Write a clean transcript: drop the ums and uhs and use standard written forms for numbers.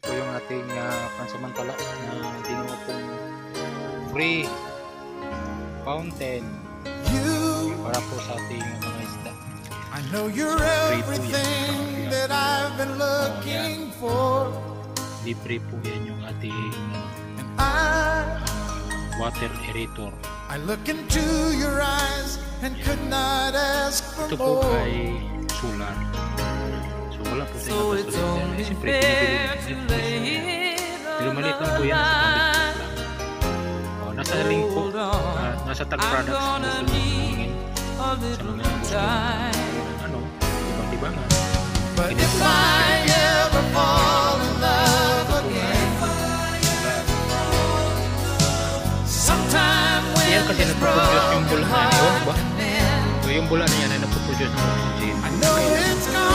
po yung ating pansamantala na ginawa pong free fountain para po sa ating mga isda. I know you're everything that I've been looking for. Libre po yan yung ating water aerator. I look into your eyes and could not ask for Ito po more. ay solar. So wala po tayo napasulit. Siyempre pinibili. Pero maliit lang po yan. Nasa link po. Nasa tag products. Gusto nyo hingin sa mga gusto. Ibang-ibangan. But if I ever fall in love again, sometime when yan kasi nagpo-produce yung bula na yan. Ewan ba? So yung bula na yan ay nagpo-produce ng oxygen. I know it's gonna